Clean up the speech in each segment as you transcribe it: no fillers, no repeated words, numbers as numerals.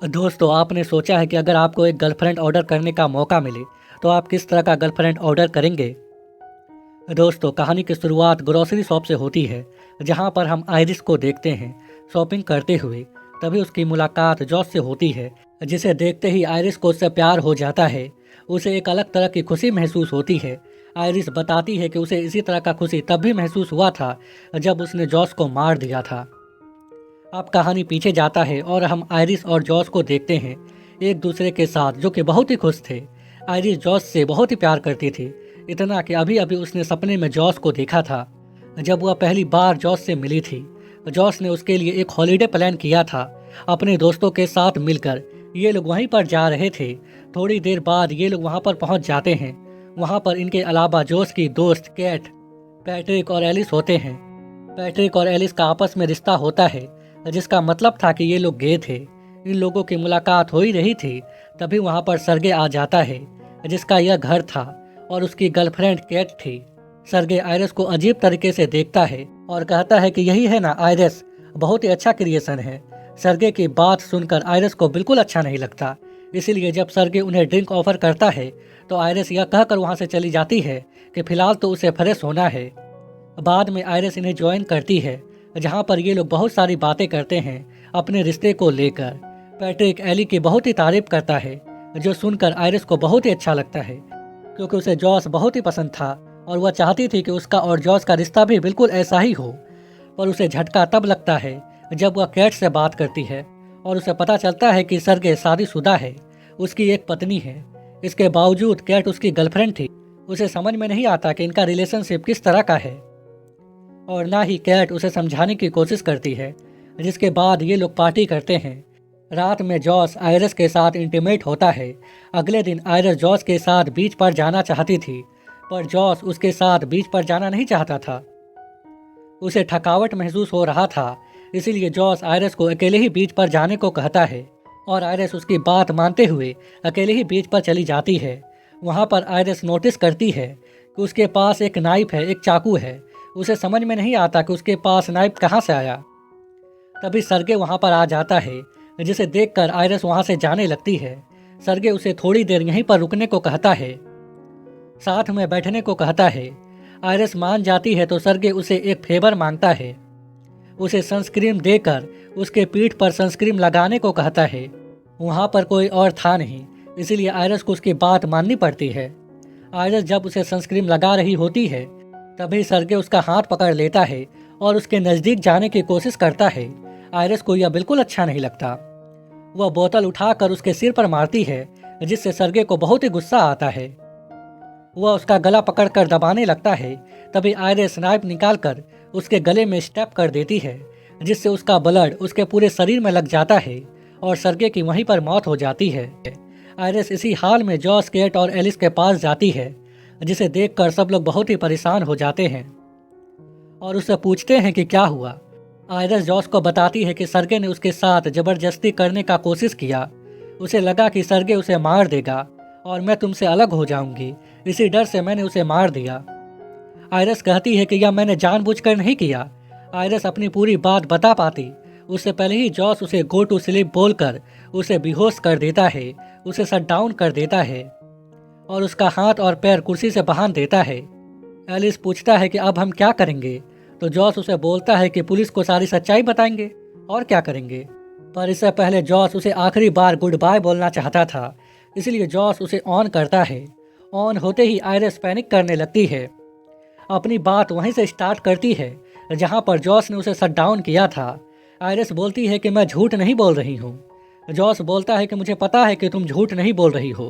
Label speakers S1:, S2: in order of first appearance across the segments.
S1: दोस्तों, आपने सोचा है कि अगर आपको एक गर्लफ्रेंड ऑर्डर करने का मौका मिले तो आप किस तरह का गर्लफ्रेंड ऑर्डर करेंगे। दोस्तों, कहानी की शुरुआत ग्रोसरी शॉप से होती है, जहां पर हम आयरिस को देखते हैं शॉपिंग करते हुए। तभी उसकी मुलाकात जॉस से होती है, जिसे देखते ही आयरिस को उससे प्यार हो जाता है। उसे एक अलग तरह की खुशी महसूस होती है। आयरिस बताती है कि उसे इसी तरह का खुशी तब भी महसूस हुआ था जब उसने जॉस को मार दिया था। अब कहानी पीछे जाता है और हम आयरिस और जॉस को देखते हैं एक दूसरे के साथ, जो कि बहुत ही खुश थे। आयरिस जॉस से बहुत ही प्यार करती थी, इतना कि अभी अभी उसने सपने में जॉस को देखा था। जब वह पहली बार जॉस से मिली थी, जॉस ने उसके लिए एक हॉलिडे प्लान किया था अपने दोस्तों के साथ मिलकर। ये लोग वहीं पर जा रहे थे। थोड़ी देर बाद ये लोग वहां पर पहुंच जाते हैं। वहां पर इनके अलावा जॉस की दोस्त कैट, पैट्रिक और एलिस होते हैं। पैट्रिक और एलिस का आपस में रिश्ता होता है, जिसका मतलब था कि ये लोग गे थे। इन लोगों की मुलाकात हो ही रही थी, तभी वहाँ पर सरगे आ जाता है, जिसका यह घर था और उसकी गर्लफ्रेंड कैट थी। सरगे आयरस को अजीब तरीके से देखता है और कहता है कि यही है ना आयरस, बहुत ही अच्छा क्रिएशन है। सरगे की बात सुनकर आयरस को बिल्कुल अच्छा नहीं लगता, इसीलिए जब सरगे उन्हें ड्रिंक ऑफर करता है तो आयरस यह कहकर वहाँ से चली जाती है कि फिलहाल तो उसे फ्रेश होना है। बाद में आयरस इन्हें ज्वाइन करती है, जहाँ पर ये लोग बहुत सारी बातें करते हैं अपने रिश्ते को लेकर। पैट्रिक एली की बहुत ही तारीफ करता है, जो सुनकर आयरिस को बहुत ही अच्छा लगता है, क्योंकि उसे जॉस बहुत ही पसंद था और वह चाहती थी कि उसका और जॉस का रिश्ता भी बिल्कुल ऐसा ही हो। पर उसे झटका तब लगता है जब वह कैट से बात करती है और उसे पता चलता है कि सरगे शादीशुदा है, उसकी एक पत्नी है। इसके बावजूद कैट उसकी गर्लफ्रेंड थी। उसे समझ में नहीं आता कि इनका रिलेशनशिप किस तरह का है, और ना ही कैट उसे समझाने की कोशिश करती है। जिसके बाद ये लोग पार्टी करते हैं। रात में जॉस आयरस के साथ इंटीमेट होता है। अगले दिन आयरस जॉस के साथ बीच पर जाना चाहती थी, पर जॉस उसके साथ बीच पर जाना नहीं चाहता था। उसे थकावट महसूस हो रहा था, इसीलिए जॉस आयरस को अकेले ही बीच पर जाने को कहता है और आयरस उसकी बात मानते हुए अकेले ही बीच पर चली जाती है। वहाँ पर आयरस नोटिस करती है कि उसके पास एक नाइफ है, एक चाकू है। उसे समझ में नहीं आता कि उसके पास नाइफ कहाँ से आया। तभी सरगे वहाँ पर आ जाता है, जिसे देखकर आयरस वहाँ से जाने लगती है। सरगे उसे थोड़ी देर यहीं पर रुकने को कहता है, साथ में बैठने को कहता है। आयरस मान जाती है तो सरगे उसे एक फेवर मांगता है। उसे सनस्क्रीन देकर उसके पीठ पर सनस्क्रीन लगाने को कहता है। वहाँ पर कोई और था नहीं, इसीलिए आयरस को उसकी बात माननी पड़ती है। आयरस जब उसे सनस्क्रीन लगा रही होती है, तभी सरगे उसका हाथ पकड़ लेता है और उसके नज़दीक जाने की कोशिश करता है। आयरस को यह बिल्कुल अच्छा नहीं लगता। वह बोतल उठाकर उसके सिर पर मारती है, जिससे सरगे को बहुत ही गुस्सा आता है। वह उसका गला पकड़कर दबाने लगता है। तभी आयरस नाइफ निकालकर उसके गले में स्टेप कर देती है, जिससे उसका ब्लड उसके पूरे शरीर में लग जाता है और सरगे की वहीं पर मौत हो जाती है। आयरस इसी हाल में जॉस, केट और एलिस के पास जाती है, जिसे देखकर सब लोग बहुत ही परेशान हो जाते हैं और उससे पूछते हैं कि क्या हुआ। आयरस जॉस को बताती है कि सरगे ने उसके साथ जबरदस्ती करने का कोशिश किया। उसे लगा कि सरगे उसे मार देगा और मैं तुमसे अलग हो जाऊंगी, इसी डर से मैंने उसे मार दिया। आयरस कहती है कि यह मैंने जानबूझकर नहीं किया। आयरस अपनी पूरी बात बता पाती उससे पहले ही जॉस उसे गो टू स्लीप बोलकर उसे बेहोश कर देता है, उसे शट डाउन कर देता है और उसका हाथ और पैर कुर्सी से बांध देता है। एलिस पूछता है कि अब हम क्या करेंगे, तो जॉस उसे बोलता है कि पुलिस को सारी सच्चाई बताएंगे और क्या करेंगे। पर इससे पहले जॉस उसे आखिरी बार गुड बाय बोलना चाहता था, इसलिए जॉस उसे ऑन करता है। ऑन होते ही आयरस पैनिक करने लगती है। अपनी बात वहीं से स्टार्ट करती है जहां पर जॉस ने उसे शट डाउन किया था। आयरस बोलती है कि मैं झूठ नहीं बोल रही हूँ। जॉस बोलता है कि मुझे पता है कि तुम झूठ नहीं बोल रही हो,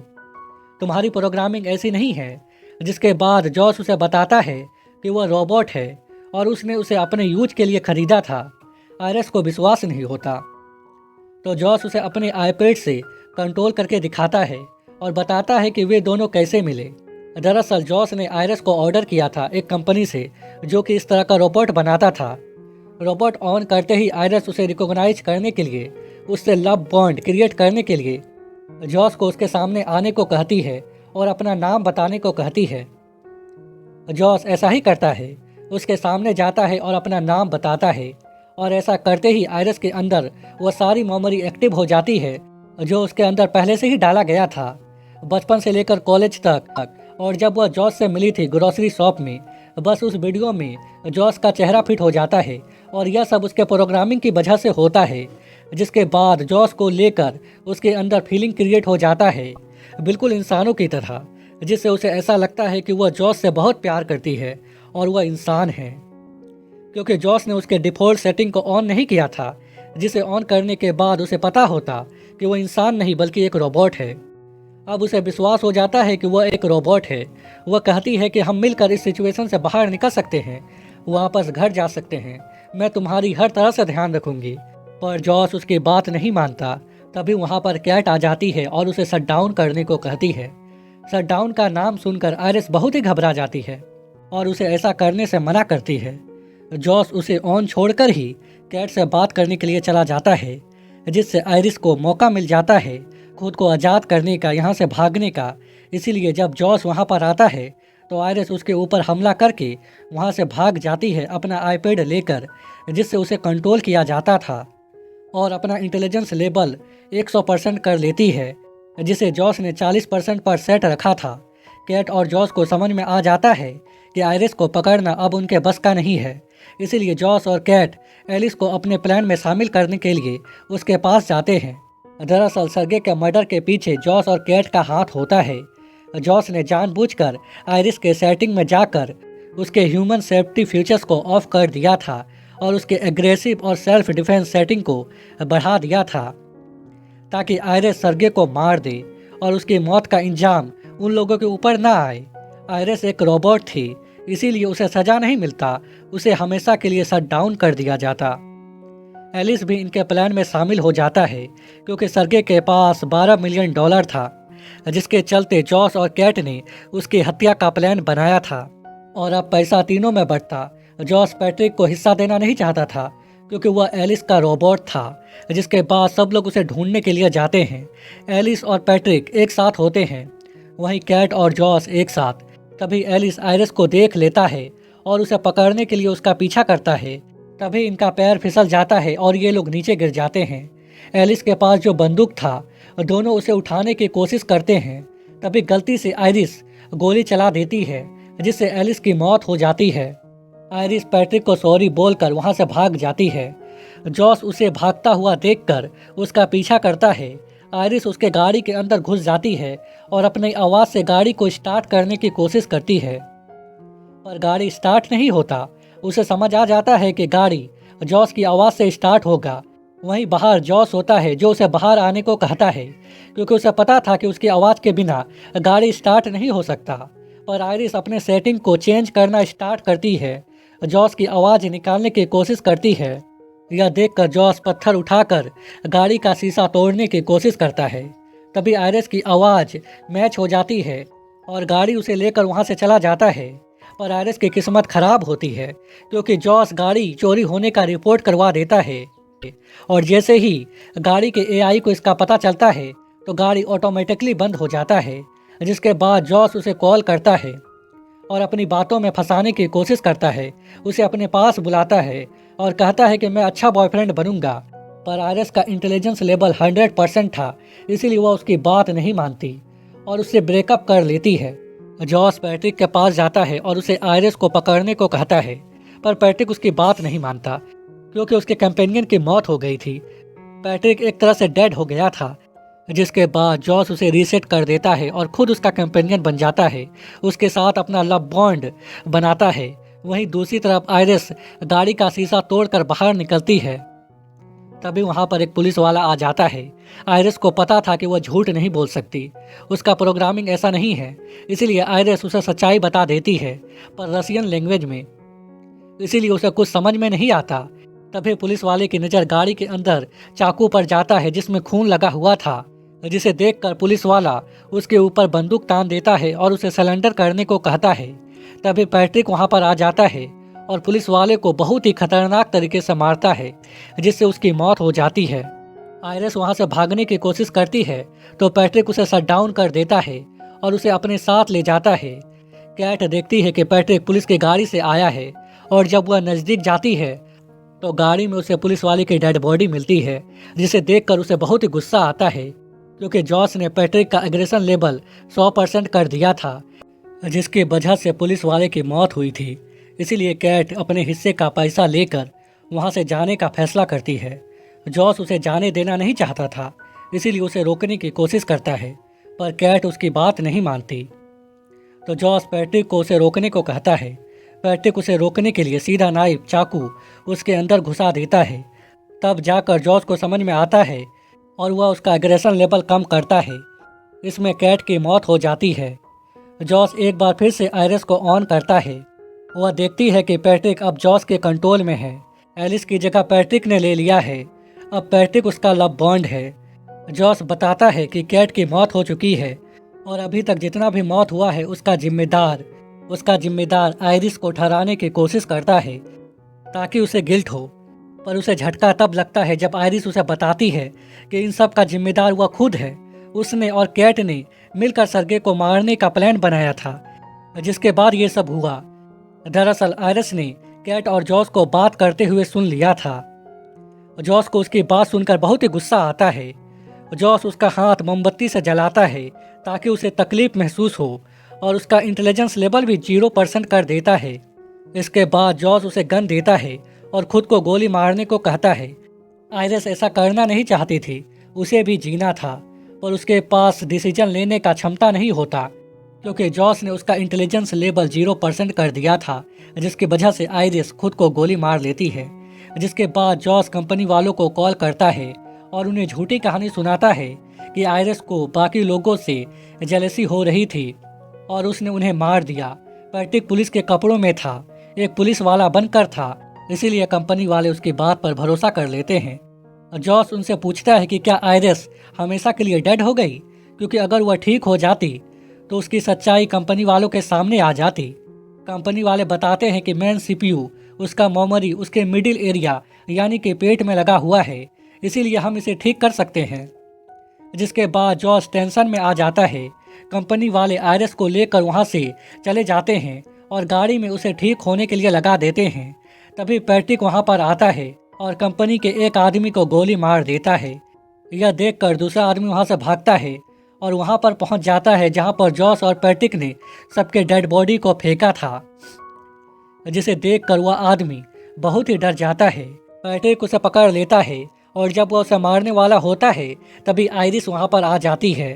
S1: तुम्हारी प्रोग्रामिंग ऐसी नहीं है। जिसके बाद जॉस उसे बताता है कि वह रोबोट है और उसने उसे अपने यूज के लिए खरीदा था। आयरस को विश्वास नहीं होता, तो जॉस उसे अपने आईपैड से कंट्रोल करके दिखाता है और बताता है कि वे दोनों कैसे मिले। दरअसल जॉस ने आयरस को ऑर्डर किया था एक कंपनी से, जो कि इस तरह का रोबोट बनाता था। रोबोट ऑन करते ही आयरस उसे रिकॉग्नाइज करने के लिए, उससे लव बॉन्ड क्रिएट करने के लिए जॉस को उसके सामने आने को कहती है और अपना नाम बताने को कहती है। जॉस ऐसा ही करता है, उसके सामने जाता है और अपना नाम बताता है और ऐसा करते ही आयरस के अंदर वह सारी मेमोरी एक्टिव हो जाती है जो उसके अंदर पहले से ही डाला गया था, बचपन से लेकर कॉलेज तक। और जब वह जॉस से मिली थी ग्रोसरी शॉप में, बस उस वीडियो में जॉस का चेहरा फिट हो जाता है और यह सब उसके प्रोग्रामिंग की वजह से होता है। जिसके बाद जॉस को लेकर उसके अंदर फीलिंग क्रिएट हो जाता है, बिल्कुल इंसानों की तरह, जिससे उसे ऐसा लगता है कि वह जॉस से बहुत प्यार करती है और वह इंसान है। क्योंकि जॉस ने उसके डिफ़ॉल्ट सेटिंग को ऑन नहीं किया था, जिसे ऑन करने के बाद उसे पता होता कि वह इंसान नहीं बल्कि एक रोबोट है। अब उसे विश्वास हो जाता है कि वह एक रोबोट है। वह कहती है कि हम मिलकर इस सिचुएशन से बाहर निकल सकते हैं, वापस घर जा सकते हैं, मैं तुम्हारी हर तरह से ध्यान रखूंगी। पर जॉस उसकी बात नहीं मानता। तभी वहाँ पर कैट आ जाती है और उसे शट डाउन करने को कहती है। शट डाउन का नाम सुनकर आयरिस बहुत ही घबरा जाती है और उसे ऐसा करने से मना करती है। जॉस उसे ऑन छोड़कर ही कैट से बात करने के लिए चला जाता है, जिससे आयरिस को मौका मिल जाता है खुद को आज़ाद करने का, यहाँ से भागने का। इसीलिए जब जॉस वहाँ पर आता है तो आयरिस उसके ऊपर हमला करके वहाँ से भाग जाती है अपना आईपैड लेकर, जिससे उसे कंट्रोल किया जाता था, और अपना इंटेलिजेंस लेवल 100% कर लेती है, जिसे जॉस ने 40% पर सेट रखा था। कैट और जॉस को समझ में आ जाता है कि आयरिस को पकड़ना अब उनके बस का नहीं है। इसीलिए जॉस और कैट एलिस को अपने प्लान में शामिल करने के लिए उसके पास जाते हैं। दरअसल सर्गे के मर्डर के पीछे जॉस और कैट का हाथ होता है। जॉस ने जानबूझकर आयरिस के सेटिंग में जाकर उसके ह्यूमन सेफ्टी फीचर्स को ऑफ कर दिया था और उसके एग्रेसिव और सेल्फ डिफेंस सेटिंग को बढ़ा दिया था, ताकि आयरिस सर्गे को मार दे और उसकी मौत का इंजाम उन लोगों के ऊपर ना आए। आयरिस एक रोबोट थी, इसीलिए उसे सजा नहीं मिलता, उसे हमेशा के लिए शट डाउन कर दिया जाता। एलिस भी इनके प्लान में शामिल हो जाता है, क्योंकि सर्गे के पास $12 मिलियन था, जिसके चलते जॉस और कैट ने उसकी हत्या का प्लान बनाया था। और अब पैसा तीनों में बंटता। जॉस पैट्रिक को हिस्सा देना नहीं चाहता था, क्योंकि वह एलिस का रोबोट था। जिसके बाद सब लोग उसे ढूंढने के लिए जाते हैं। एलिस और पैट्रिक एक साथ होते हैं, वहीं कैट और जॉस एक साथ। तभी एलिस आयरिस को देख लेता है और उसे पकड़ने के लिए उसका पीछा करता है। तभी इनका पैर फिसल जाता है और ये लोग नीचे गिर जाते हैं। एलिस के पास जो बंदूक था, दोनों उसे उठाने की कोशिश करते हैं। तभी गलती से आयरिस गोली चला देती है, जिससे एलिस की मौत हो जाती है। आयरिस पैट्रिक को सॉरी बोलकर वहां से भाग जाती है। जॉस उसे भागता हुआ देखकर उसका पीछा करता है। आयरिस उसके गाड़ी के अंदर घुस जाती है और अपनी आवाज़ से गाड़ी को स्टार्ट करने की कोशिश करती है, पर गाड़ी स्टार्ट नहीं होता। उसे समझ आ जाता है कि गाड़ी जॉस की आवाज़ से स्टार्ट होगा। वहीं बाहर जॉस होता है, जो उसे बाहर आने को कहता है, क्योंकि उसे पता था कि उसकी आवाज़ के बिना गाड़ी स्टार्ट नहीं हो सकता। पर आयरिस अपने सेटिंग को चेंज करना स्टार्ट करती है, जॉस की आवाज़ निकालने की कोशिश करती है। यह देखकर जॉस पत्थर उठाकर गाड़ी का शीशा तोड़ने की कोशिश करता है। तभी आयरिस की आवाज़ मैच हो जाती है और गाड़ी उसे लेकर वहां से चला जाता है। पर आयरिस की किस्मत खराब होती है, क्योंकि जॉस गाड़ी चोरी होने का रिपोर्ट करवा देता है, और जैसे ही गाड़ी के एआई को इसका पता चलता है तो गाड़ी ऑटोमेटिकली बंद हो जाता है। जिसके बाद जॉस उसे कॉल करता है और अपनी बातों में फंसाने की कोशिश करता है। उसे अपने पास बुलाता है और कहता है कि मैं अच्छा बॉयफ्रेंड बनूंगा। पर आयरिस का इंटेलिजेंस लेवल 100% था, इसीलिए वह उसकी बात नहीं मानती और उससे ब्रेकअप कर लेती है। जॉस पैट्रिक के पास जाता है और उसे आयरिस को पकड़ने को कहता है, पर पैट्रिक उसकी बात नहीं मानता, क्योंकि उसके कंपेनियन की मौत हो गई थी। पैट्रिक एक तरह से डेड हो गया था। जिसके बाद जॉस उसे रीसेट कर देता है और खुद उसका कंपेनियन बन जाता है, उसके साथ अपना लव बॉन्ड बनाता है। वहीं दूसरी तरफ आयरिस गाड़ी का शीशा तोड़कर बाहर निकलती है। तभी वहां पर एक पुलिस वाला आ जाता है। आयरिस को पता था कि वह झूठ नहीं बोल सकती, उसका प्रोग्रामिंग ऐसा नहीं है, इसीलिए आयरिस उसे सच्चाई बता देती है, पर रशियन लैंग्वेज में, इसीलिए उसे कुछ समझ में नहीं आता। तभी पुलिस वाले की नज़र गाड़ी के अंदर चाकू पर जाता है, जिसमें खून लगा हुआ था, जिसे देखकर पुलिस वाला उसके ऊपर बंदूक तान देता है और उसे सरेंडर करने को कहता है। तभी पैट्रिक वहां पर आ जाता है और पुलिस वाले को बहुत ही खतरनाक तरीके से मारता है, जिससे उसकी मौत हो जाती है। आयरिस वहां से भागने की कोशिश करती है तो पैट्रिक उसे शट डाउन कर देता है और उसे अपने साथ ले जाता है। कैट देखती है कि पैट्रिक पुलिस की गाड़ी से आया है, और जब वह नज़दीक जाती है तो गाड़ी में उसे पुलिस वाले की डेड बॉडी मिलती है, जिसे देखकर उसे बहुत ही गुस्सा आता है। क्योंकि जॉस ने पैट्रिक का एग्रेशन लेवल 100% कर दिया था, जिसकी वजह से पुलिस वाले की मौत हुई थी। इसीलिए कैट अपने हिस्से का पैसा लेकर वहाँ से जाने का फैसला करती है। जॉस उसे जाने देना नहीं चाहता था, इसीलिए उसे रोकने की कोशिश करता है, पर कैट उसकी बात नहीं मानती। तो जॉस पैट्रिक को उसे रोकने को कहता है। पैट्रिक उसे रोकने के लिए सीधा नाइफ चाकू उसके अंदर घुसा देता है। तब जाकर जॉस को समझ में आता है और वह उसका एग्रेशन लेवल कम करता है। इसमें कैट की मौत हो जाती है। जॉस एक बार फिर से आयरिस को ऑन करता है। वह देखती है कि पैट्रिक अब जॉस के कंट्रोल में है। एलिस की जगह पैट्रिक ने ले लिया है। अब पैट्रिक उसका लव बॉन्ड है। जॉस बताता है कि कैट की मौत हो चुकी है और अभी तक जितना भी मौत हुआ है उसका जिम्मेदार आयरिस को ठहराने की कोशिश करता है ताकि उसे गिल्ट हो। पर उसे झटका तब लगता है जब आयरिस उसे बताती है कि इन सब का जिम्मेदार वह खुद है। उसने और कैट ने मिलकर सर्गे को मारने का प्लान बनाया था, जिसके बाद ये सब हुआ। दरअसल आयरिस ने कैट और जॉस को बात करते हुए सुन लिया था। जॉस को उसकी बात सुनकर बहुत ही गुस्सा आता है। जॉस उसका हाथ मोमबत्ती से जलाता है ताकि उसे तकलीफ महसूस हो और उसका इंटेलिजेंस लेवल भी 0% कर देता है। इसके बाद जॉस उसे गन देता है और खुद को गोली मारने को कहता है। आयरिस ऐसा करना नहीं चाहती थी, उसे भी जीना था, पर उसके पास डिसीजन लेने का क्षमता नहीं होता क्योंकि जॉस ने उसका इंटेलिजेंस लेवल 0% कर दिया था, जिसकी वजह से आयरिस खुद को गोली मार लेती है। जिसके बाद जॉस कंपनी वालों को कॉल करता है और उन्हें झूठी कहानी सुनाता है कि आयरिस को बाकी लोगों से जेलसी हो रही थी और उसने उन्हें मार दिया। पैट्रिक पुलिस के कपड़ों में था, एक पुलिस वाला बनकर था, इसीलिए कंपनी वाले उसकी बात पर भरोसा कर लेते हैं। जॉस उनसे पूछता है कि क्या आयरिस हमेशा के लिए डेड हो गई, क्योंकि अगर वह ठीक हो जाती तो उसकी सच्चाई कंपनी वालों के सामने आ जाती। कंपनी वाले बताते हैं कि मेन सीपीयू, उसका मेमोरी उसके मिडिल एरिया यानी कि पेट में लगा हुआ है, इसीलिए हम इसे ठीक कर सकते हैं। जिसके बाद जॉस टेंशन में आ जाता है। कंपनी वाले आयरिस को लेकर वहां से चले जाते हैं और गाड़ी में उसे ठीक होने के लिए लगा देते हैं। तभी पैट्रिक वहां पर आता है और कंपनी के एक आदमी को गोली मार देता है। यह देखकर दूसरा आदमी वहां से भागता है और वहां पर पहुंच जाता है जहां पर जॉस और पैट्रिक ने सबके डेड बॉडी को फेंका था, जिसे देखकर वह आदमी बहुत ही डर जाता है। पैट्रिक उसे पकड़ लेता है और जब वह उसे मारने वाला होता है तभी आयरिस वहां पर आ जाती है।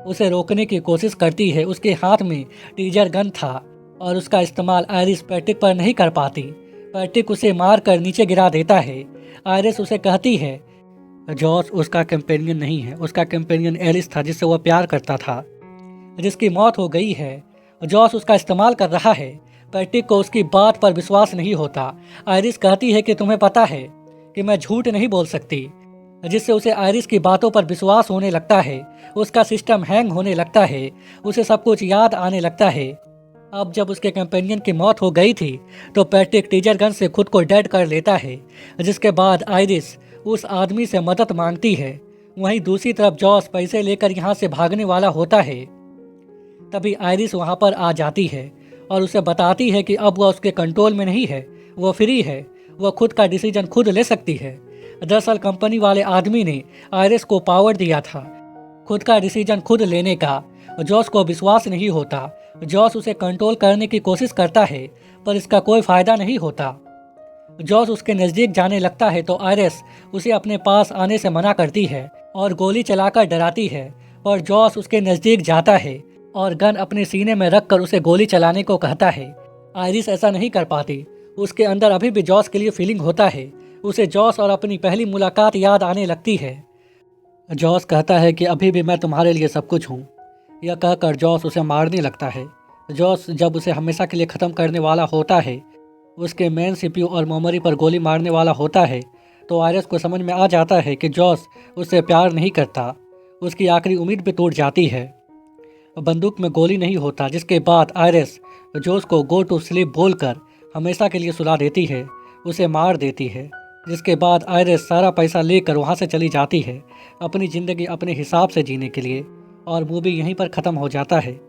S1: उसे रोकने की कोशिश करती है। उसके हाथ में टीजर गन था और उसका इस्तेमाल आयरिस पैट्रिक पर नहीं कर पाती। पैट्रिक उसे मार कर नीचे गिरा देता है। आयरिस उसे कहती है जॉस उसका कंपेनियन नहीं है, उसका कंपेनियन एलिस था जिससे वह प्यार करता था, जिसकी मौत हो गई है। जॉस उसका इस्तेमाल कर रहा है। पैट्रिक को उसकी बात पर विश्वास नहीं होता। आयरिस कहती है कि तुम्हें पता है कि मैं झूठ नहीं बोल सकती, जिससे उसे आयरिस की बातों पर विश्वास होने लगता है। उसका सिस्टम हैंग होने लगता है, उसे सब कुछ याद आने लगता है। अब जब उसके कंपेनियन की मौत हो गई थी तो पैट्रिक टीजर गन से खुद को डेड कर लेता है। जिसके बाद आयरिस उस आदमी से मदद मांगती है। वहीं दूसरी तरफ जॉस पैसे लेकर यहाँ से भागने वाला होता है। तभी आयरिस वहाँ पर आ जाती है और उसे बताती है कि अब वह उसके कंट्रोल में नहीं है, वह फ्री है, वह खुद का डिसीजन खुद ले सकती है। दरअसल कंपनी वाले आदमी ने आयरिस को पावर दिया था खुद का डिसीजन खुद लेने का। जॉस को विश्वास नहीं होता। जॉस उसे कंट्रोल करने की कोशिश करता है पर इसका कोई फायदा नहीं होता। जॉस उसके नज़दीक जाने लगता है तो आयरिस उसे अपने पास आने से मना करती है और गोली चलाकर डराती है, पर जॉस उसके नज़दीक जाता है और गन अपने सीने में रखकर उसे गोली चलाने को कहता है। आयरिस ऐसा नहीं कर पाती। उसके अंदर अभी भी जॉस के लिए फीलिंग होता है। उसे जॉस और अपनी पहली मुलाकात याद आने लगती है। जॉस कहता है कि अभी भी मैं तुम्हारे लिए सब कुछ हूँ। यह कहकर जॉस उसे मारने लगता है। जॉस जब उसे हमेशा के लिए ख़त्म करने वाला होता है, उसके मेन सीपीयू और मेमोरी पर गोली मारने वाला होता है, तो आयरिस को समझ में आ जाता है कि जॉस उससे प्यार नहीं करता। उसकी आखिरी उम्मीद भी टूट जाती है। बंदूक में गोली नहीं होता। जिसके बाद आयरिस जॉस को गो टू स्लीप बोलकर हमेशा के लिए सुला देती है, उसे मार देती है। जिसके बाद आयरिस सारा पैसा लेकर वहाँ से चली जाती है अपनी ज़िंदगी अपने हिसाब से जीने के लिए, और मूवी यहीं पर ख़त्म हो जाता है।